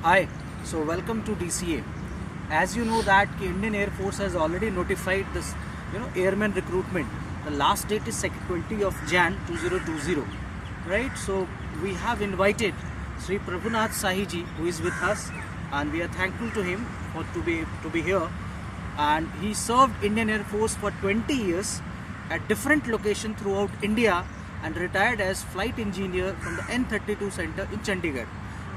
Hi, so welcome to DCA. As you know that Indian Air Force has already notified this, airman recruitment. The last date is 20 of Jan 2020, right? So we have invited Sri Prabhunath Sahi ji, who is with us, and we are thankful to him for to be here. And he served Indian Air Force for 20 years at different locations throughout India and retired as flight engineer from the N32 Center in Chandigarh,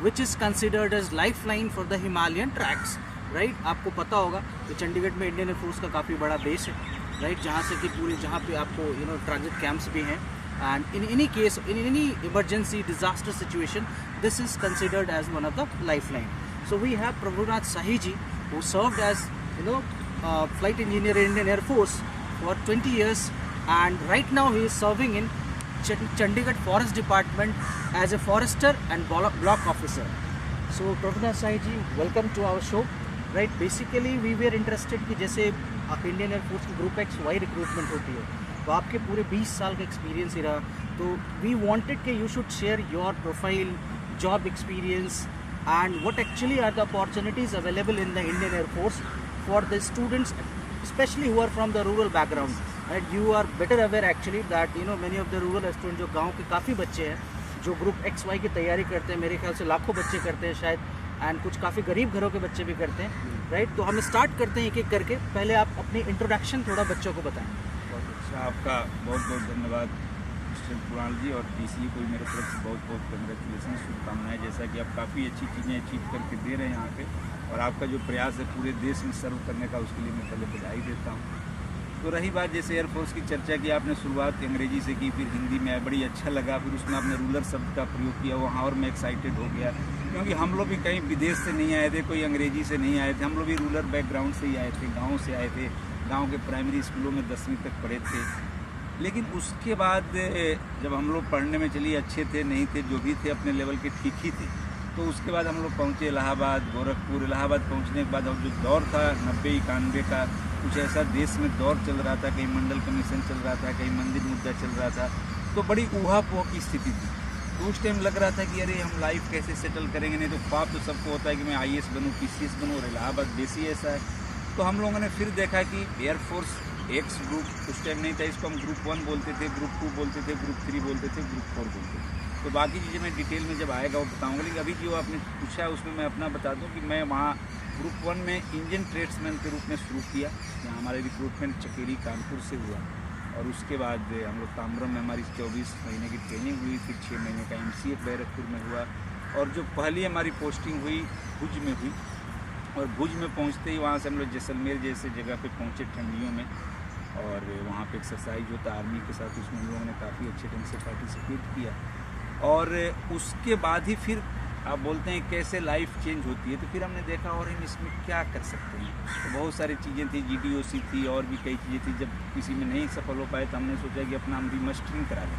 which is considered as lifeline for the Himalayan tracks, right? आपको पता होगा कि चंडीगढ़ में Indian air force का काफ़ी बड़ा base है, right? जहाँ से कि पूरे जहाँ पे आपको ट्रांजिट कैंप्स भी हैं, and in any case, in any emergency disaster situation, this is considered as one of the lifeline. So we have Prabhunath Sahi ji, who served as flight engineer in Indian Air Force for 20 years, and right now he is serving in Chandigarh Forest Department as a forester and block officer. So Prabhunath Sahi ji, welcome to our show. Right, basically we were interested कि जैसे Indian air force की group x Y recruitment होती है, तो आपके पूरे 20 साल का एक्सपीरियंस ही रहा, तो वी वांटेड कि you should share your profile, job experience and what actually are the opportunities available in the Indian Air Force for the students, especially who are from the rural background. And you are better aware actually that many of the rural students, जो गांव के काफ़ी बच्चे हैं जो group x Y की तैयारी करते हैं, मेरे ख्याल से लाखों बच्चे करते हैं शायद, एंड कुछ काफ़ी गरीब घरों के बच्चे भी करते हैं, राइट? तो हम स्टार्ट करते हैं एक एक करके. पहले आप अपनी इंट्रोडक्शन थोड़ा बच्चों को बताएं. बहुत अच्छा, आपका बहुत बहुत धन्यवाद मिस्टर कुणाल जी, और DCA को मेरे तरफ से बहुत बहुत कंग्रेचुलेसन, शुभकामनाएं. जैसा कि आप काफ़ी अच्छी चीज़ें अचीव करके दे रहे हैं यहाँ पे, और आपका जो प्रयास है पूरे देश में सर्व करने का, उसके लिए मैं पहले बधाई देता हूँ. तो रही बात जैसे एयरफोर्स की चर्चा की, आपने शुरुआत अंग्रेजी से की, फिर हिंदी में, बड़ी अच्छा लगा, फिर उसमें आपने रूलर शब्द का प्रयोग किया वहाँ, और मैं एक्साइटेड हो गया, क्योंकि हम लोग भी कहीं विदेश से नहीं आए थे, कोई अंग्रेजी से नहीं आए थे, हम लोग भी रूरल बैकग्राउंड से ही आए थे, गाँव से आए थे, गाँव के प्राइमरी स्कूलों में 10वीं तक पढ़े थे. लेकिन उसके बाद जब हम लोग पढ़ने में चलिए, अच्छे थे नहीं थे, जो भी थे अपने लेवल के ठीक ही थे, तो उसके बाद हम लोग पहुँचे इलाहाबाद, गोरखपुर. इलाहाबाद पहुँचने के बाद अब जो दौर था 90-91 का, कुछ ऐसा देश में दौर चल रहा था, कहीं मंडल कमीशन चल रहा था, कहीं मंदिर मुद्दा चल रहा था, तो बड़ी ऊहापोह की स्थिति थी. तो उस टाइम लग रहा था कि अरे हम लाइफ कैसे सेटल करेंगे, नहीं तो ख्वाब तो सबको होता है कि मैं IAS बनूँ, PCS बनूँ, और इलाहाबाद बेस ही ऐसा है. तो हम लोगों ने फिर देखा कि एयरफोर्स एक्स ग्रुप, उस टाइम नहीं था, इसको हम ग्रुप 1 बोलते थे, ग्रुप 2 बोलते थे, ग्रुप 3 बोलते थे, ग्रुप 4 बोलते थे. तो बाकी चीज़ें मैं डिटेल में जब आएगा वो बताऊँगा, लेकिन अभी जो आपने पूछा है उसमें मैं अपना बता दूँ कि मैं वहाँ ग्रुप 1 में इंजन ट्रेड्समैन के रूप में शुरू किया, जहाँ हमारे रिक्रूटमेंट चकेरी कानपुर से हुआ, और उसके बाद हम लोग ताम्रम में हमारी 24 महीने की ट्रेनिंग हुई, फिर 6 महीने का MCF बैरकपुर में हुआ, और जो पहली हमारी पोस्टिंग हुई भुज में हुई, और भुज में पहुंचते ही वहाँ से हम लोग जैसलमेर जैसे जगह पे पहुँचे ठंडियों में, और वहाँ पे एक्सरसाइज होता आर्मी के साथ, उसमें हम लोगों ने काफ़ी अच्छे ढंग से पार्टिसिपेट किया. और उसके बाद ही फिर आप बोलते हैं कैसे लाइफ चेंज होती है, तो फिर हमने देखा और हम इसमें क्या कर सकते हैं. तो बहुत सारी चीज़ें थी, GDOC थी, और भी कई चीज़ें थी. जब किसी में नहीं सफल हो पाए तो हमने सोचा कि अपना हम रीमस्टरिंग करा लें.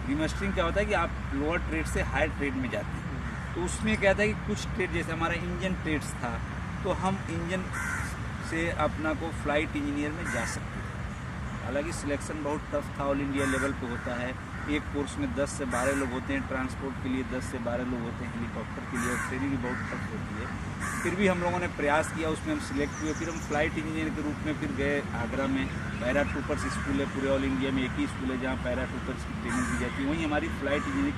रीमस्टरिंग क्या होता है कि आप लोअर ट्रेड से हायर ट्रेड में जाते हैं. तो उसमें क्या था कि कुछ ट्रेड, जैसे हमारा इंजन ट्रेड्स था, तो हम इंजन से अपना को फ्लाइट इंजीनियर में जा सकते थे. हालांकि सिलेक्शन बहुत टफ था, ऑल इंडिया लेवल पे होता है. एक कोर्स में 10 से 12 लोग होते हैं, ट्रांसपोर्ट के लिए 10 से 12 लोग होते हैं, हेलीकॉप्टर के लिए, और ट्रेनिंग भी बहुत टफ होती है. फिर भी हम लोगों ने प्रयास किया, उसमें हम सिलेक्ट हुए. फिर हम फ्लाइट इंजीनियर के रूप में फिर गए आगरा में. पैराट्रूपर्स स्कूल है, पूरे ऑल इंडिया में एक ही स्कूल है जहाँ पैराट्रूपर्स की ट्रेनिंग दी जाती है. वहीं हमारी फ्लाइट इंजीनियर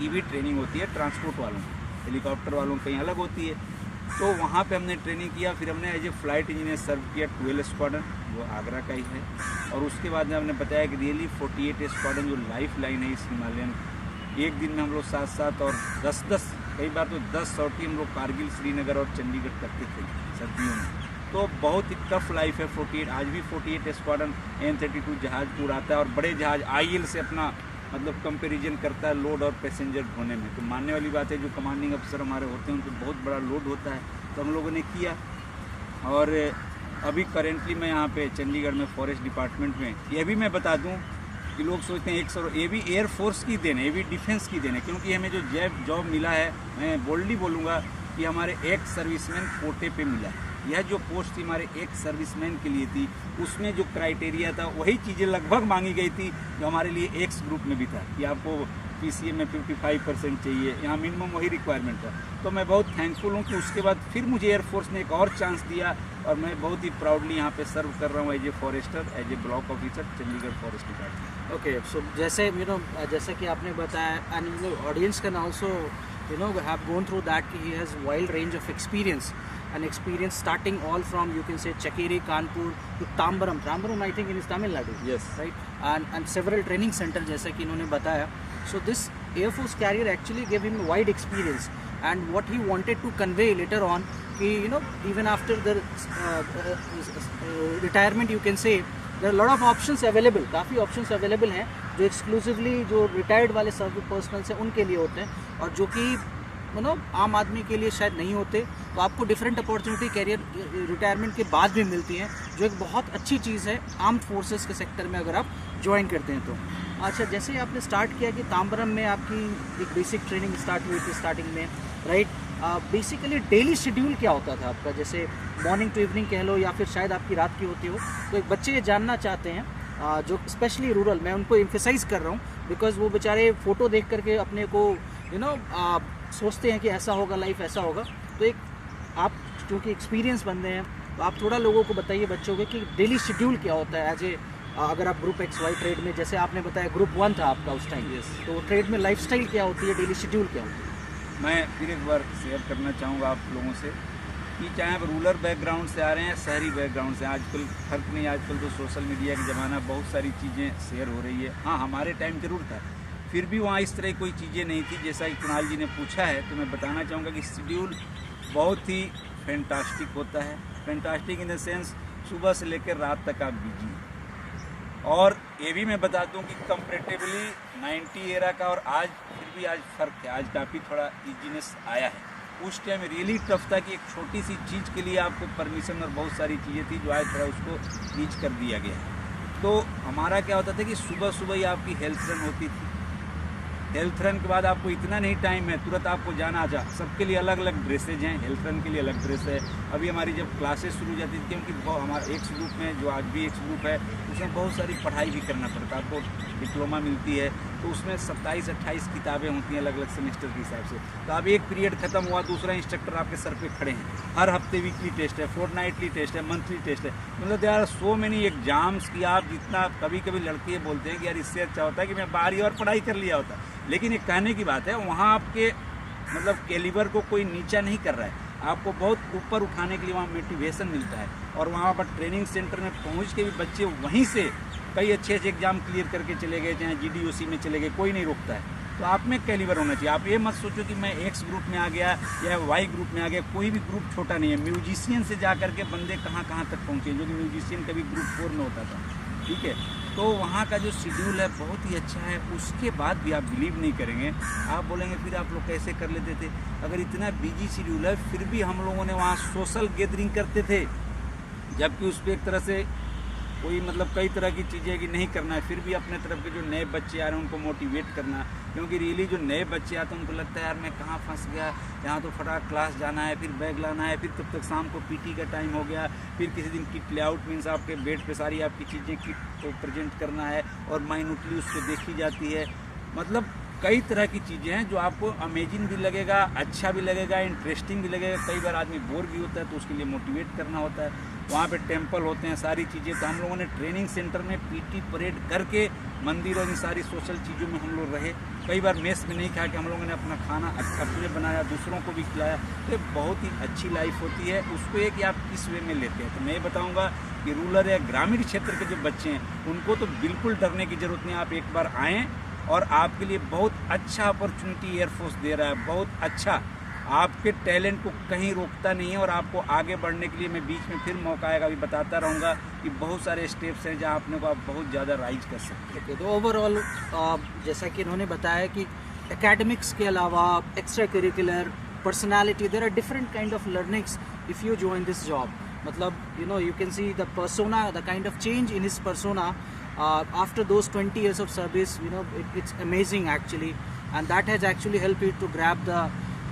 की भी ट्रेनिंग होती है, ट्रांसपोर्ट वालों की, हेलीकॉप्टर वालों की कहीं अलग होती है. तो वहाँ पे हमने ट्रेनिंग किया. फिर हमने एज ए फ्लाइट इंजीनियर सर्व किया 12 स्क्वाड्रन, वो आगरा का ही है. और उसके बाद में हमने बताया कि रियली 48 स्क्वाड्रन जो लाइफ लाइन है इस हिमालयन, एक दिन में हम लोग 7-7 और 10-10, कई बार तो 10 सॉर्टी हम लोग कारगिल, श्रीनगर और चंडीगढ़ करते थे सर्दियों में. तो बहुत ही टफ लाइफ है. 48 आज भी 48 स्क्वाड्रन N32 जहाज़ को उड़ाता है, और बड़े जहाज़ IL से अपना मतलब कंपैरिजन करता है लोड और पैसेंजर ढोने में. तो मानने वाली बात है, जो कमांडिंग अफसर हमारे होते हैं उनको बहुत बड़ा लोड होता है. तो हम लोगों ने किया, और अभी करेंटली मैं यहाँ पे चंडीगढ़ में फॉरेस्ट डिपार्टमेंट में. ये भी मैं बता दूँ कि लोग सोचते हैं ये भी एयरफोर्स की देन है, ये भी डिफेंस की देन है, क्योंकि हमें जो जॉब मिला है, मैं बोल्डली बोलूँगा कि हमारे एक्स सर्विसमैन कोटे पे मिला है. यह जो पोस्ट थी हमारे एक सर्विसमैन के लिए थी, उसमें जो क्राइटेरिया था वही चीज़ें लगभग मांगी गई थी जो हमारे लिए एक्स ग्रुप में भी था, कि आपको PCA में 55% चाहिए, यहाँ मिनिमम वही रिक्वायरमेंट था। तो मैं बहुत थैंकफुल हूँ कि उसके बाद फिर मुझे एयरफोर्स ने एक और चांस दिया और मैं बहुत ही प्राउडली यहाँ पे सर्व कर रहा हूँ as a forester, as a block officer Chandigarh forest department. Okay, so जैसे जैसा कि आपने बताया, and audience can also have gone through that he has wide range of experience starting all from, you can say, Chakeri, Kanpur to Tambaram I think in Tamil Nadu, Yes, right, and several training center जैसा कि इन्होंने बताया. So this Air Force carrier actually gave him wide experience, and what he wanted to convey later on कि even after the retirement, you can say there are a lot of options available, काफ़ी options available हैं जो exclusively जो retired वाले service personal हैं उनके लिए होते हैं, और जो कि आम आदमी के लिए शायद नहीं होते. तो आपको डिफरेंट अपॉर्चुनिटी कैरियर रिटायरमेंट के बाद भी मिलती हैं, जो एक बहुत अच्छी चीज़ है आर्म्ड फोर्सेस के सेक्टर में अगर आप ज्वाइन करते हैं तो. अच्छा, जैसे आपने स्टार्ट किया कि ताम्बरम में आपकी एक बेसिक ट्रेनिंग स्टार्ट हुई थी स्टार्टिंग में, राइट. बेसिकली डेली शेड्यूल क्या होता था आपका, जैसे मॉर्निंग टू इवनिंग कह लो या फिर शायद आपकी रात की होती हो. तो एक बच्चे ये जानना चाहते हैं जो स्पेशली रूरल, मैं उनको एम्फेसाइज़ कर रहा हूँ बिकॉज वो बेचारे फ़ोटो देख करके अपने को सोचते हैं कि ऐसा होगा, लाइफ ऐसा होगा. तो एक आप क्योंकि एक्सपीरियंस बंदे हैं, तो आप थोड़ा लोगों को बताइए, बच्चों को, कि डेली शेड्यूल क्या होता है एज ए अगर आप ग्रुप XY ट्रेड में, जैसे आपने बताया ग्रुप 1 था आपका उस टाइम. Yes. तो ट्रेड में लाइफस्टाइल क्या होती है, डेली शेड्यूल क्या होती है? मैं फिर एक बार शेयर करना चाहूँगा आप लोगों से कि चाहे आप रूरल बैकग्राउंड से आ रहे हैं, शहरी बैकग्राउंड से, आजकल फ़र्क नहीं. आजकल तो सोशल मीडिया का ज़माना, बहुत सारी चीज़ें शेयर हो रही है. हाँ, हमारे टाइम ज़रूर था, फिर भी वहाँ इस तरह कोई चीज़ें नहीं थी. जैसा कि कुणाल जी ने पूछा है, तो मैं बताना चाहूँगा कि शेड्यूल बहुत ही फैंटास्टिक होता है. फैंटास्टिक इन द सेंस सुबह से लेकर रात तक आप बिजी हैं. और ये भी मैं बता दूं कि कंपैरेटिवली 90 एरा का और आज, फिर भी आज फ़र्क है. आज काफ़ी थोड़ा इजीनेस आया है. उस टाइम रियली टफ था कि एक छोटी सी चीज़ के लिए आपको परमिशन और बहुत सारी चीज़ें थी जो आज थोड़ा उसको रीच कर दिया गया है. तो हमारा क्या होता था कि सुबह सुबह ही आपकी हेल्थ रन होती थी. हेल्थ रन के बाद आपको इतना नहीं टाइम है, तुरंत आपको जाना जा. सबके लिए अलग अलग ड्रेसेज हैं. हेल्थ रन के लिए अलग ड्रेस है. अभी हमारी जब क्लासेस शुरू हो जाती थी, क्योंकि हमारा एक्स ग्रुप में, जो आज भी एक्स ग्रुप है, उसमें बहुत सारी पढ़ाई भी करना पड़ता है. आपको डिप्लोमा मिलती है, तो उसमें 27-28 किताबें होती हैं अलग अलग सेमेस्टर के हिसाब से. तो अब एक पीरियड खत्म हुआ, दूसरा इंस्ट्रक्टर आपके सर पे खड़े हैं. हर हफ्ते वीकली टेस्ट है, फोर्टनाइटली टेस्ट है, मंथली टेस्ट है. मतलब there are so many exams कि आप जितना, कभी कभी लड़के बोलते हैं कि यार इससे अच्छा होता है कि मैं बाहर ही और पढ़ाई कर लिया होता. लेकिन एक कहने की बात है, वहाँ आपके मतलब कैलिबर को कोई नीचा नहीं कर रहा है. आपको बहुत ऊपर उठाने के लिए वहाँ मोटिवेशन मिलता है. और वहाँ पर ट्रेनिंग सेंटर में पहुँच के भी बच्चे वहीं से कई अच्छे अच्छे एग्जाम क्लियर करके चले गए, चाहे GDOC में चले गए, कोई नहीं रोकता है. तो आप में कैलिबर होना चाहिए. आप ये मत सोचो कि मैं X ग्रुप में आ गया या Y ग्रुप में आ गया. कोई भी ग्रुप छोटा नहीं है. म्यूजिशियन से जा करके बंदे कहाँ कहाँ तक पहुँचे, जो कि म्यूजिशियन कभी ग्रुप 4 में होता था. ठीक है, तो वहाँ का जो शेड्यूल है बहुत ही अच्छा है. उसके बाद भी आप बिलीव नहीं करेंगे, आप बोलेंगे फिर आप लोग कैसे कर लेते थे. अगर इतना बिजी शेड्यूल है, फिर भी हम लोगों ने वहाँ सोशल गैदरिंग करते थे, जबकि उस पर एक तरह से कोई मतलब कई तरह की चीज़ें कि नहीं करना है. फिर भी अपने तरफ के जो नए बच्चे आ रहे हैं उनको मोटिवेट करना, क्योंकि रियली जो नए बच्चे आते हैं उनको लगता है यार मैं कहाँ फंस गया, यहाँ तो फटाक क्लास जाना है, फिर बैग लाना है, फिर तब तक शाम को PT का टाइम हो गया, फिर किसी दिन किट लेआउट मीन्स आपके बेड पे सारी आपकी चीज़ें किट को प्रेजेंट करना है और माइन्यूटली उसको देखी जाती है. मतलब कई तरह की चीज़ें हैं जो आपको अमेजिंग भी लगेगा, अच्छा भी लगेगा, इंटरेस्टिंग भी लगेगा. कई बार आदमी बोर भी होता है, तो उसके लिए मोटिवेट करना होता है. वहाँ पे टेंपल होते हैं, सारी चीज़ें. तो हम लोगों ने ट्रेनिंग सेंटर में PT परेड करके मंदिर और इन सारी सोशल चीज़ों में हम लोग रहे. कई बार मेस में नहीं खाया कि हम लोगों ने अपना खाना अपने बनाया, दूसरों को भी खिलाया. तो बहुत ही अच्छी लाइफ होती है. उसको ये कि आप किस वे में लेते हैं. तो मैं ये बताऊँगा कि रूरल या ग्रामीण क्षेत्र के जो बच्चे हैं उनको तो बिल्कुल डरने की ज़रूरत नहीं. आप एक बार आएँ और आपके लिए बहुत अच्छा अपॉर्चुनिटी एयरफोर्स दे रहा है, बहुत अच्छा. आपके टैलेंट को कहीं रोकता नहीं है और आपको आगे बढ़ने के लिए, मैं बीच में फिर मौका आएगा अभी बताता रहूँगा कि बहुत सारे स्टेप्स हैं जहाँ अपने को आप बहुत ज़्यादा राइज कर सकते हैं. तो ओवरऑल जैसा कि इन्होंने बताया कि एकेडमिक्स के अलावा extracurricular, personality, there are different kind of learnings if you join this job. मतलब you can see the persona, the kind of change in his persona after those 20 years of service. It's amazing actually, and that has actually helped you to grab the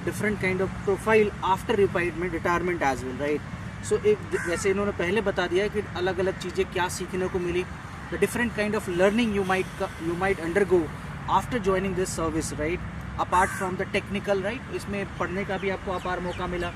different kind of profile after retirement as well, right? So एक जैसे इन्होंने पहले बता दिया है कि अलग अलग चीज़ें क्या सीखने को मिली, the different kind of learning you might undergo after joining this service, right, apart from the technical, right, इसमें पढ़ने का भी आपको अपार मौका मिला,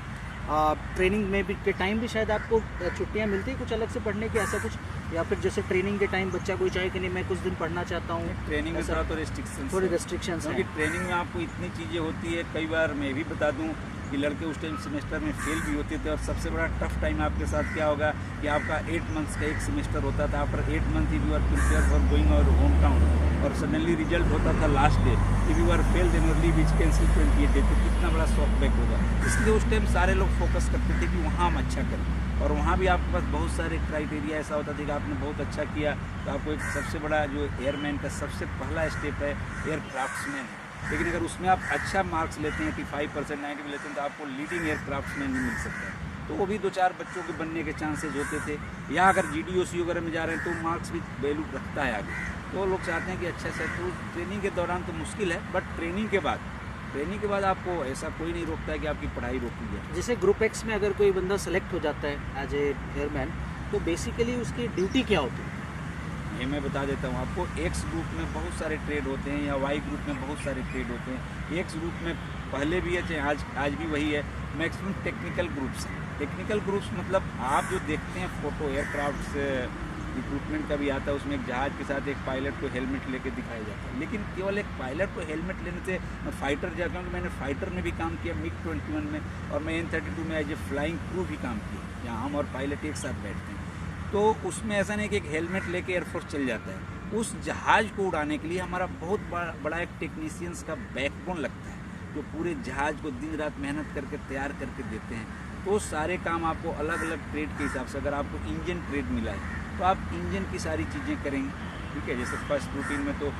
ट्रेनिंग में भी के टाइम भी शायद आपको छुट्टियां मिलती है कुछ अलग से पढ़ने की, ऐसा कुछ, या फिर जैसे ट्रेनिंग के टाइम बच्चा कोई चाहे कि नहीं मैं कुछ दिन पढ़ना चाहता हूँ, ट्रेनिंग में थोड़ा तो रेस्ट्रिक्शन, थोड़ी रेस्ट्रिक्शंस क्योंकि हैं। ट्रेनिंग में आपको इतनी चीज़ें होती है, कई बार मैं भी बता दूं कि लड़के उस टाइम सेमेस्टर में फेल भी होते थे, और सबसे बड़ा टफ टाइम आपके साथ क्या होगा कि आपका 8 मंथ्स का एक सेमेस्टर होता था, after 8 month if you are prepare for going our home town, और सडनली रिजल्ट होता था last day, if you are fail then your leave is cancel 28 day, तो कितना बड़ा शॉक बैक होगा। इसलिए उस टाइम सारे लोग फोकस करते थे कि वहाँ हम अच्छा करें, और वहाँ भी आपके पास बहुत सारे क्राइटेरिया ऐसा होता था कि आपने बहुत अच्छा किया तो आपको एक सबसे बड़ा जो एयरमैन का सबसे पहला स्टेप है एयरक्राफ्ट्समैन है, लेकिन अगर उसमें आप अच्छा मार्क्स लेते हैं 85% 90 भी लेते हैं तो आपको लीडिंग एयरक्राफ्ट्समैन भी मिल सकता है। तो वो भी 2-4 बच्चों के बनने के चांसेज होते थे, या अगर GDOC वगैरह में जा रहे हैं तो मार्क्स भी वैल्यू रखता है आगे, तो वो लोग चाहते हैं कि अच्छा से, तो ट्रेनिंग के दौरान तो मुश्किल है, बट ट्रेनिंग के बाद आपको ऐसा कोई नहीं रोकता है कि आपकी पढ़ाई रोकी जाए। जैसे ग्रुप एक्स में अगर कोई बंदा सेलेक्ट हो जाता है एज ए एयरमैन, तो बेसिकली उसकी ड्यूटी क्या होती है? ये मैं बता देता हूँ आपको, एक्स ग्रुप में बहुत सारे ट्रेड होते हैं, या वाई ग्रुप में बहुत सारे ट्रेड होते हैं। एक्स ग्रुप में पहले भी है, चाहे आज भी वही है, मैक्सिमम टेक्निकल ग्रुप्स हैं। टेक्निकल ग्रुप्स मतलब आप जो देखते हैं फोटो एयरक्राफ्ट रिक्रूटमेंट का भी आता है, उसमें एक जहाज़ के साथ एक पायलट को हेलमेट लेके दिखाया जाता है, लेकिन केवल एक पायलट को हेलमेट लेने से मैं फाइटर जाता हूँ, मैंने फाइटर में भी काम किया MiG-21 में, और मैं N-32 में एज ए फ्लाइंग क्रू भी काम किया, जहाँ हम और पायलट एक साथ बैठते हैं। तो उसमें ऐसा नहीं कि एक हेलमेट लेके एयरफोर्स चल जाता है, उस जहाज़ को उड़ाने के लिए हमारा बहुत बड़ा एक टेक्नीशियंस का बैकबोन लगता है, जो पूरे जहाज़ को दिन रात मेहनत करके तैयार करके देते हैं। तो सारे काम आपको अलग अलग ट्रेड के हिसाब से, अगर आपको इंजन ट्रेड मिला है तो आप इंजन की सारी चीज़ें करेंगे, ठीक है। जैसे फर्स्ट रूटीन में तो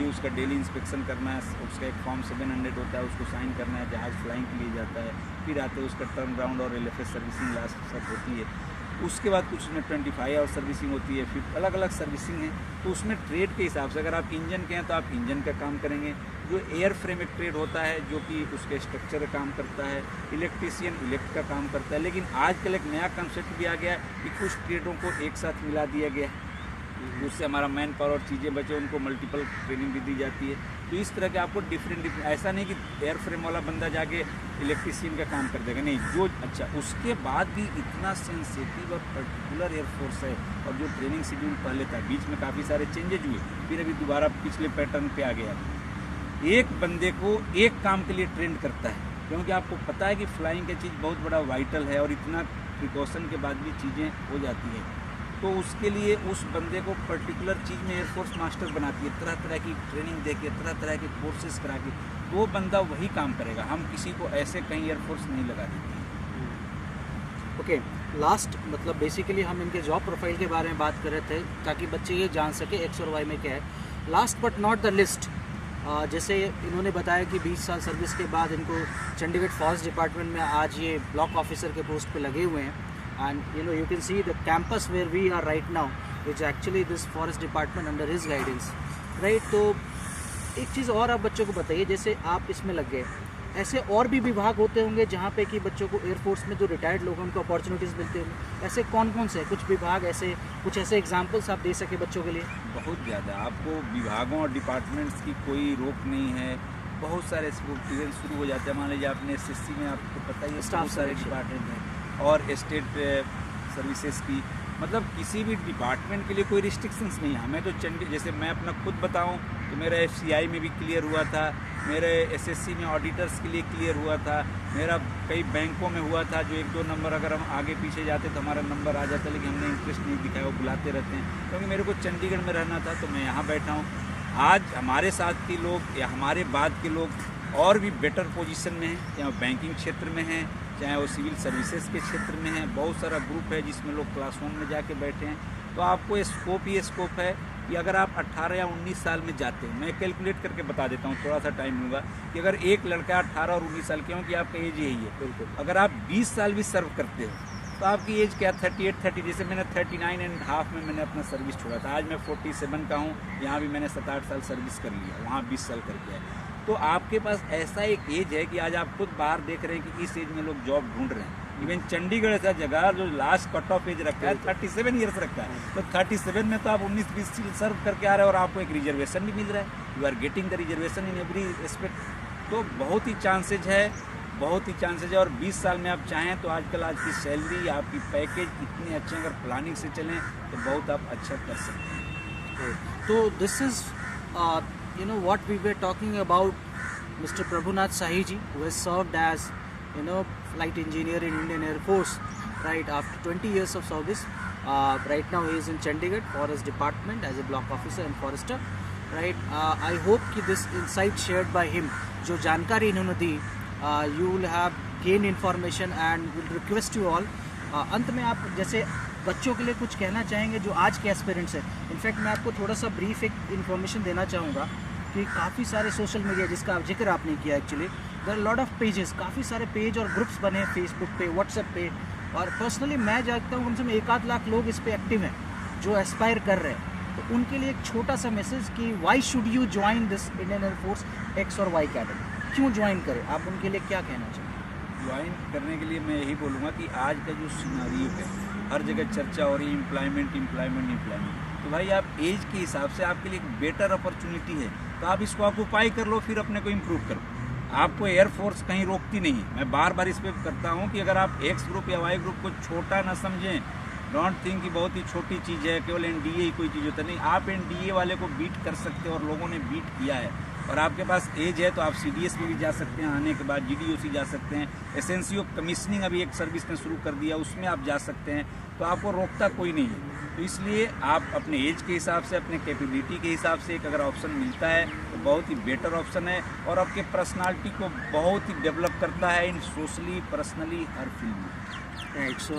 उसका डेली इंस्पेक्शन करना है, उसका एक फॉर्म 700 होता है, उसको साइन करना है, जहाज़ फ्लाइंग के लिए जाता है, फिर आते हैं उसका टर्न राउंड और LFS सर्विसिंग लास्ट सब होती है। उसके बाद कुछ उसमें 25 आवर सर्विसिंग होती है, फिर अलग अलग सर्विसिंग है। तो उसमें ट्रेड के हिसाब से, अगर आप इंजन के हैं तो आप इंजन का काम करेंगे, जो एयर फ्रेम एक ट्रेड होता है जो कि उसके स्ट्रक्चर का काम करता है, इलेक्ट्रीशियन इलेक्ट का काम करता है। लेकिन आजकल एक नया कंसेप्ट भी आ गया है कि कुछ ट्रेडों को एक साथ मिला दिया गया है, उससे हमारा मैन पावर और चीज़ें बचे, उनको मल्टीपल ट्रेनिंग भी दी जाती है। तो इस तरह के आपको डिफरेंट ऐसा नहीं कि एयर फ्रेम वाला बंदा जाके इलेक्ट्रीशियन का काम कर देगा, नहीं, जो अच्छा उसके बाद भी इतना सेंसिटिव और पर्टिकुलर एयरफोर्स है, और जो ट्रेनिंग शेड्यूल पहले था, बीच में काफ़ी सारे चेंजेज हुए, फिर अभी दोबारा पिछले पैटर्न पे आ गया। एक बंदे को एक काम के लिए ट्रेंड करता है, क्योंकि आपको पता है कि फ्लाइंग की चीज़ बहुत बड़ा वाइटल है, और इतना प्रिकॉशन के बाद भी चीज़ें हो जाती हैं, तो उसके लिए उस बंदे को पर्टिकुलर चीज़ में एयरफोर्स मास्टर बनाती है, तरह तरह की ट्रेनिंग दे के, तरह तरह के कोर्सेज करा के, वो बंदा वही काम करेगा। हम किसी को ऐसे कहीं एयरफोर्स नहीं लगा देते। ओके, लास्ट मतलब बेसिकली हम इनके जॉब प्रोफाइल के बारे में बात कर रहे थे, ताकि बच्चे ये जान सके एक्स और वाई में क्या है। Last but not the list, जैसे इन्होंने बताया कि 20 साल सर्विस के बाद इनको चंडीगढ़ फॉरेस्ट डिपार्टमेंट में आज ये ब्लॉक ऑफिसर के पोस्ट पे लगे हुए हैं, and you can see the campus where we are right now is actually this forest department under his guidance, right? तो एक चीज़ और आप बच्चों को बताइए, जैसे आप इसमें लग गए, ऐसे और भी विभाग होते होंगे जहाँ पे कि बच्चों को एयरफोर्स में जो रिटायर्ड लोग हैं उनको अपॉर्चुनिटीज़ मिलती होंगी, ऐसे कौन कौन से कुछ विभाग, ऐसे कुछ ऐसे एग्जांपल्स आप दे सके बच्चों के लिए? बहुत ज़्यादा, आपको विभागों और डिपार्टमेंट्स की कोई रोक नहीं है, बहुत सारे इवेंट शुरू हो जाते हैं। मान लीजिए आपने SSC में, आपको पता ही है, स्टाफ बहुत सारे डिपार्टमेंट हैं, और स्टेट सर्विसेज की, मतलब किसी भी डिपार्टमेंट के लिए कोई रिस्ट्रिक्शंस नहीं है। हमें तो जैसे मैं अपना खुद बताऊं तो मेरा FCI में भी क्लियर हुआ था, मेरे SSC में ऑडिटर्स के लिए क्लियर हुआ था, मेरा कई बैंकों में हुआ था, जो 1-2 नंबर अगर हम आगे पीछे जाते तो हमारा नंबर आ जाता, लेकिन हमने इंटरेस्ट नहीं दिखाया, वो बुलाते रहते हैं। क्योंकि मेरे को चंडीगढ़ में रहना था तो मैं यहाँ बैठा हूँ। आज हमारे साथ के लोग या हमारे बाद के लोग और भी बेटर पोजीशन में हैं, चाहे वो बैंकिंग क्षेत्र में हैं, चाहे वो सिविल सर्विसेज के क्षेत्र में हैं। बहुत सारा ग्रुप है जिसमें लोग क्लासरूम में जाके बैठे हैं। तो आपको स्कोप ही स्कोप है कि अगर आप 18 या 19 साल में जाते हैं, मैं कैलकुलेट करके बता देता हूँ, थोड़ा सा टाइम लूँगा, कि अगर एक लड़का 18 और 19 साल, क्योंकि आपका एज यही है, बिल्कुल, अगर आप 20 साल भी सर्व करते हो तो आपकी एज क्या 38-30, जैसे मैंने 39.5 में मैंने अपना सर्विस छोड़ा था, आज मैं 47 का हूँ, यहाँ भी मैंने 7-8 साल सर्विस कर लिया, वहाँ 20 साल करके आए। तो आपके पास ऐसा एक एज है कि आज आप खुद बाहर देख रहे हैं कि इस एज में लोग जॉब ढूंढ रहे हैं। इवन चंडीगढ़ ऐसा जगह जो लास्ट कट ऑफ एज रखा है 37 ईयर्स रखा है, तो 37 में तो आप 19-20 सर्व करके आ रहे हैं और आपको एक रिजर्वेशन भी मिल रहा है। You are getting the reservation in every aspect. तो बहुत ही चांसेज है और 20 साल में आप चाहें तो आजकल आज की सैलरी, आपकी पैकेज इतने अच्छे, अगर प्लानिंग से चलें तो बहुत आप अच्छा कर सकते हैं। तो this is what we were talking about Mr. Prabhunath Sahi ji, who has served as flight engineer in Indian Air Force, right, after 20 years of service. Right now he is in Chandigarh Forest Department as a block officer and forester, right. I hope कि this insight shared by him, जो जानकारी इन्होंने दी, you will have gain information and will request you all, अंत में आप जैसे बच्चों के लिए कुछ कहना चाहेंगे जो आज के एस्पिरेंट्स हैं। इनफैक्ट मैं आपको थोड़ा सा ब्रीफ एक इन्फॉर्मेशन देना चाहूँगा कि काफ़ी सारे सोशल मीडिया जिसका जिक्र आपने किया, actually there are lot of pages, काफ़ी सारे पेज और ग्रुप्स बने हैं फेसबुक पे, व्हाट्सएप पे, और पर्सनली मैं जानता हूँ कम से कम 1-8 लाख लोग इस पर एक्टिव हैं जो एस्पायर कर रहे हैं। तो उनके लिए एक छोटा सा मैसेज कि why should you join this Indian air force x और वाई कैडेट, क्यों ज्वाइन करें, आप उनके लिए क्या कहना चाहेंगे? ज्वाइन करने के लिए मैं यही बोलूँगा कि आज का जो सिनारियो है, हर जगह चर्चा हो रही है एम्प्लॉयमेंट। तो भाई आप एज के हिसाब से आपके लिए एक बेटर अपॉर्चुनिटी है, तो आप इसको ऑक्यूपाई कर लो, फिर अपने को इम्प्रूव करो। आपको एयरफोर्स कहीं रोकती नहीं है। मैं बार बार इस पर करता हूँ कि अगर आप एक्स ग्रुप या वाई ग्रुप को छोटा ना समझें, डोंट थिंक कि बहुत ही छोटी चीज़ है, केवल एनडीए ही कोई चीज़ होता नहीं। आप एनडीए वाले को बीट कर सकते हो और लोगों ने बीट किया है, और आपके पास एज है तो आप सीडीएस में भी जा सकते हैं, आने के बाद जीडीओसी जा सकते हैं, एसेंसी ऑफ कमीशनिंग अभी एक सर्विस ने शुरू कर दिया, उसमें आप जा सकते हैं, तो आपको रोकता कोई नहीं है। तो इसलिए आप अपने एज के हिसाब से, अपने कैपेबिलिटी के हिसाब से एक अगर ऑप्शन मिलता है तो बहुत ही बेटर ऑप्शन है, और आपके पर्सनालिटी को बहुत ही डेवलप करता है इन सोशली, पर्सनली, हर फील्ड में। Right, so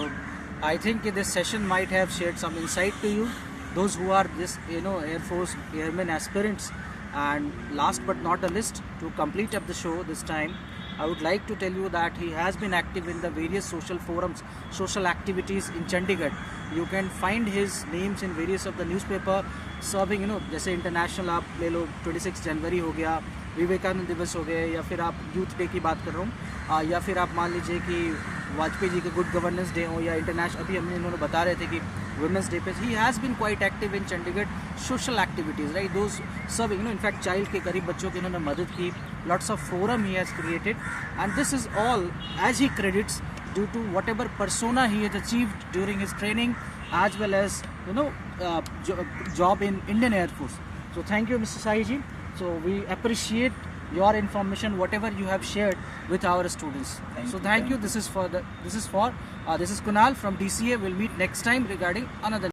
I think this session might have shared some insight to you, those who are this Air Force airmen aspirants. And last but not the least, to complete up the show this time, I would like to tell you that he has been active in the various social forums, social activities in Chandigarh. You can find his names in various of the newspaper, serving जैसे international आप ले लो, 26 जनवरी हो गया, विवेकानंद दिवस हो गए, या फिर आप यूथ डे की बात कर रहा हूँ, या फिर आप मान लीजिए कि वाजपेयी जी के गुड गवर्नेंस डे हो, या इंटरनेशनल अभी हमने इन्होंने बता रहे थे कि वुमेंस डे पे, he has been quite active in Chandigarh social activities, right, those serving in fact child के गरीब बच्चों की इन्होंने मदद की, lots of forum he has created, and this is all as he credits due to whatever persona he has achieved during his training, as well as job in Indian Air Force. So thank you, Mr. Sahi ji. So we appreciate your information, whatever you have shared with our students. Thank you. This is Kunal from DCA. We'll meet next time regarding another